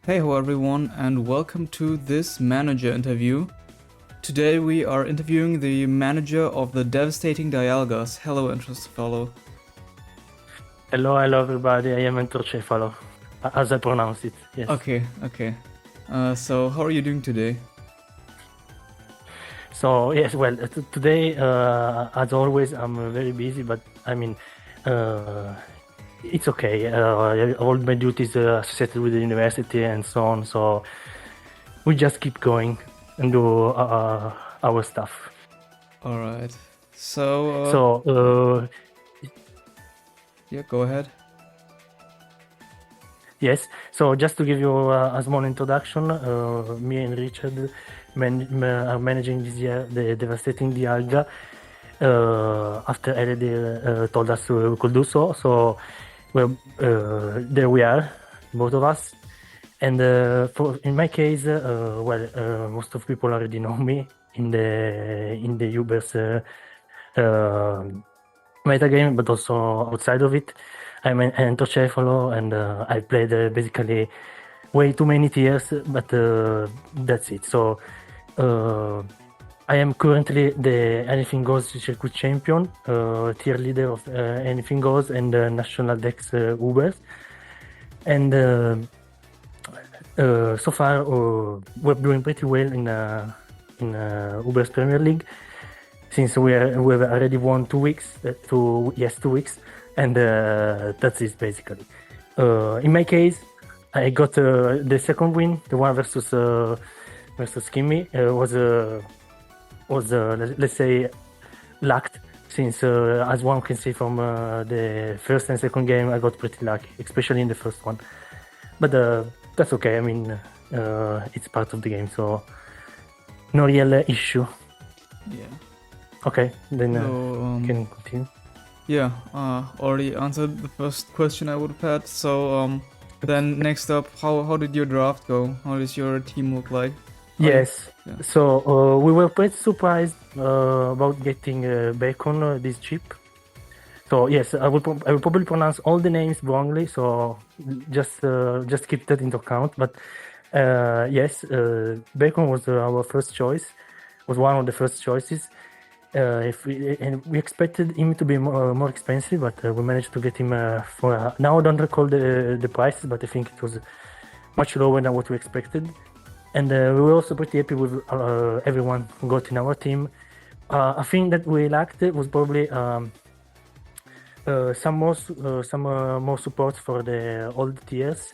Hey ho everyone and welcome to this manager interview. Today we are interviewing the manager of the Devastating Dialgas. Hello Entrocefalo. Hello everybody, I am Entrocefalo, as I pronounce it, yes. Okay. So how are you doing today? So, yes, well, today, as always, I'm very busy, but I mean, it's okay. All my duties are associated with the university and so on, so we just keep going and do our stuff. Alright. So, yeah, go ahead. Yes, so just to give you a small introduction, me and Richard are managing this year the Devastating Dialga after LED told us we could do so. So well, there we are, both of us. And in my case, most of people already know me in the Ubers metagame, but also outside of it. I'm an Entrocefalo, and I played basically way too many tiers, but that's it. So I am currently the Anything Goes circuit champion, tier leader of Anything Goes and National Dex Ubers. And so far, we're doing pretty well in Ubers Premier League, since we've already won 2 weeks, 2 weeks, and that's it basically. In my case, I got the second win, the one versus Kimmy, was let's say lucked, since as one can see from the first and second game, I got pretty lucky, especially in the first one. But that's okay. I mean, it's part of the game, so no real issue. Yeah. Okay, then So, can continue. Yeah, already answered the first question I would have had. So then next up, how did your draft go? How does your team look like? Yes. Yeah. So we were pretty surprised about getting Bacon this cheap. So yes, I will probably pronounce all the names wrongly. So just keep that into account. But yes, Bacon was our first choice. Was one of the first choices. We expected him to be more expensive, but we managed to get him for now I don't recall the prices, but I think it was much lower than what we expected. And we were also pretty happy with everyone who got in our team. A thing that we lacked was probably some more support for the old tiers,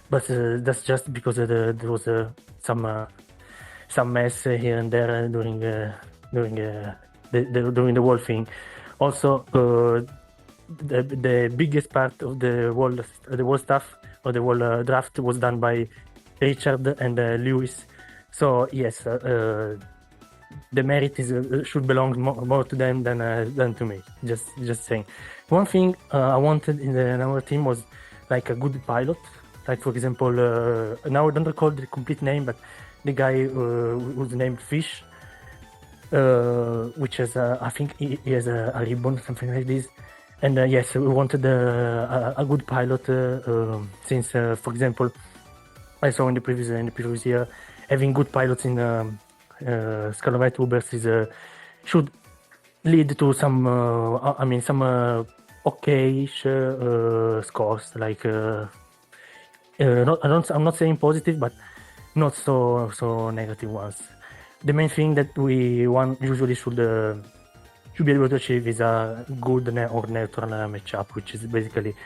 but that's just because there was some mess here and there during the whole thing. Also, the biggest part of the whole stuff or the whole draft was done by Richard and Lewis. So yes, the merit should belong more to them than to me. Just saying. One thing I wanted in our team was like a good pilot. Like for example, now I don't recall the complete name, but the guy who's named Fish, which is I think he has a ribbon, something like this. And yes, we wanted a good pilot since, for example, I saw in the previous year, having good pilots in Scarlet Ubers should lead to some okay-ish scores. Like I'm not saying positive, but not so negative ones. The main thing that one usually should be able to achieve is a good or neutral matchup, which is basically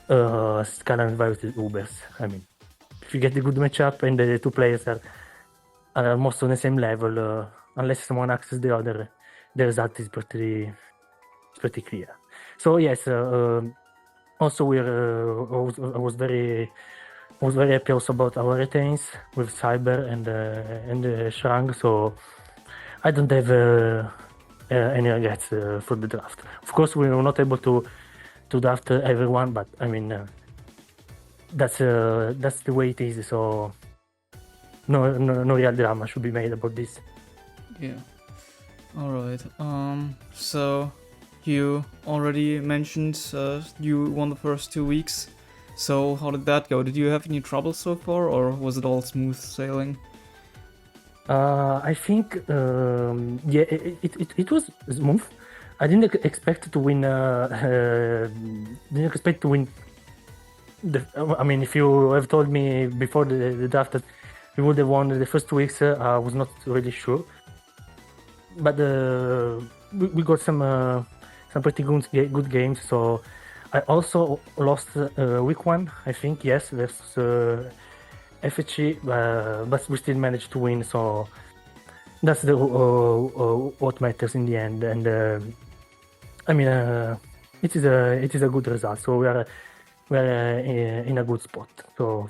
Scarlet and Violet Ubers. I mean, if you get the good matchup and the two players are almost on the same level, unless someone axes the other, the result is pretty clear. So yes, also I was very happy also about our retains with Cyber and Shrang. So I don't have any regrets for the draft. Of course, we were not able to draft everyone, but I mean that's the way it is. So no real drama should be made about this. Yeah. All right. So you already mentioned you won the first 2 weeks. So how did that go? Did you have any trouble so far, or was it all smooth sailing? I think yeah, it was smooth. I didn't expect to win. Didn't expect to win. I mean, if you have told me before the draft that we would have won the first 2 weeks, I was not really sure. But we got some pretty good games. So I also lost week 1, I think, yes, versus FHC, but we still managed to win. So that's the what matters in the end. And I mean, it is a good result. So we're in a good spot. So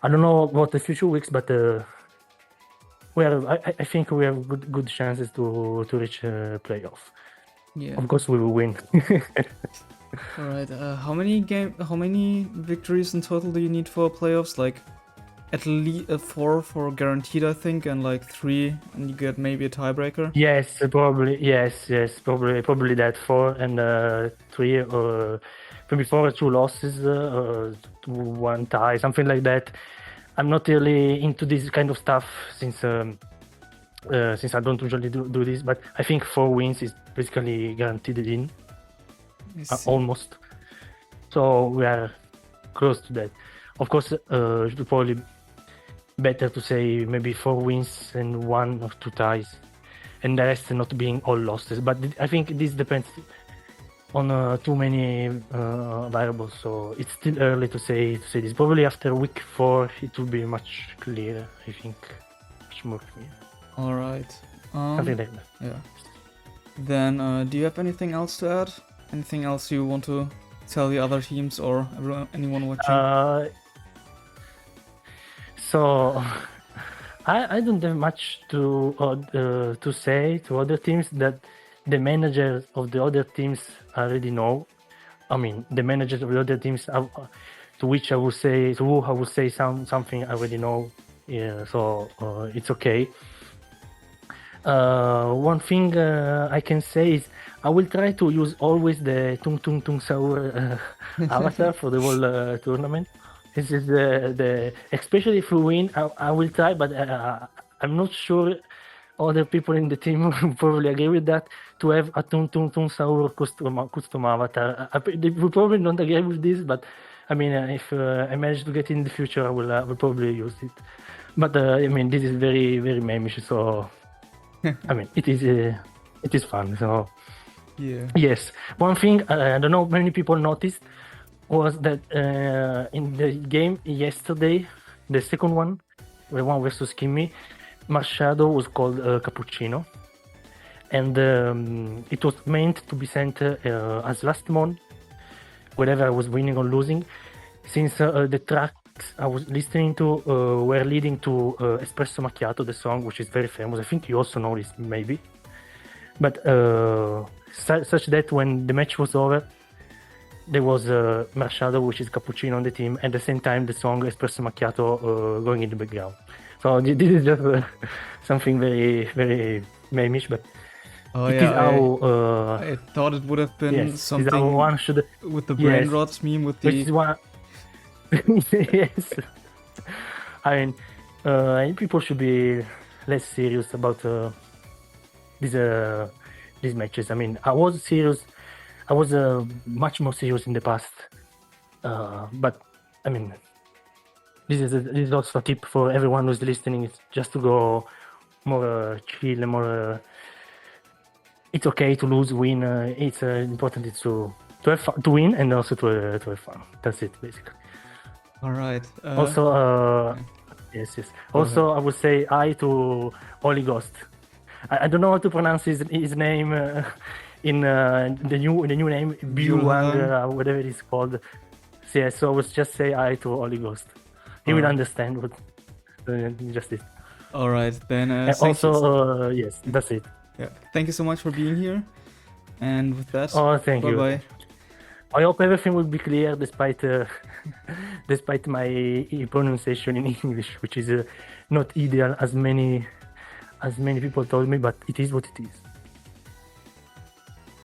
I don't know about the future weeks, but I think we have good chances to reach playoff. Yeah. Of course, we will win. All right. How many victories in total do you need for playoffs? Like, at least 4 for guaranteed, I think, and like 3, and you get maybe a tiebreaker. Yes, probably. Yes, probably that 4 and 3, or maybe 4 or 2 losses, 1 tie, something like that. I'm not really into this kind of stuff since I don't usually do this, but I think 4 wins is basically guaranteed in, almost. So we are close to that. Of course, it would probably better to say maybe 4 wins and 1 or 2 ties, and the rest not being all losses. But I think this depends on too many variables, so it's still early to say this. Probably after week 4 it will be much clearer, I think. Much more clear. All right. Something like that. Yeah. Then do you have anything else to add? Anything else you want to tell the other teams or anyone watching? So I don't have much to say to other teams that the managers of the other teams already know. I mean, the managers of the other teams to which I would say something I already know. Yeah, so it's okay. One thing I can say is I will try to use always the Tung Tung Tung Saur avatar for the whole tournament. This is the especially if we win, I will try, but I'm not sure other people in the team will probably agree with that, to have a Tung Tung Tung Saur custom avatar. They will probably not agree with this, but I mean, if I manage to get in the future, I will probably use it. But I mean, this is very, very memeish, so I mean, it is fun. So yeah. Yes, one thing I don't know many people noticed was that in the game yesterday, the second one, the one versus Kimmy, Machado was called Cappuccino, and it was meant to be sent as last mon whenever I was winning or losing, since the tracks I was listening to were leading to Espresso Macchiato, the song, which is very famous. I think you also know this, maybe. But such that when the match was over, there was Machado, which is Cappuccino on the team, and at the same time the song Espresso Macchiato going in the background. So this is just something very, very memeish, but it is how... I thought it would have been something one should, with the brain rots meme with the... Which is one... Yes. I mean, people should be less serious about these matches. I mean, I was serious. I was much more serious in the past. But I mean, this is also a tip for everyone who's listening. It's just to go more chill, more. It's okay to lose, win. It's important. It's to have fun, to win, and also to have fun. That's it, basically. All right. Also, yes. Also, I would say hi to Holy Ghost. I don't know how to pronounce his name in the new name, Biulang, whatever it is called. So, yeah, so I would just say hi to Holy Ghost. He will understand what just it. All right, then. Also, yes, that's it. Yeah. Thank you so much for being here. And with that, thank you. Bye. I hope everything will be clear despite despite my pronunciation in English, which is not ideal as many people told me, but it is what it is.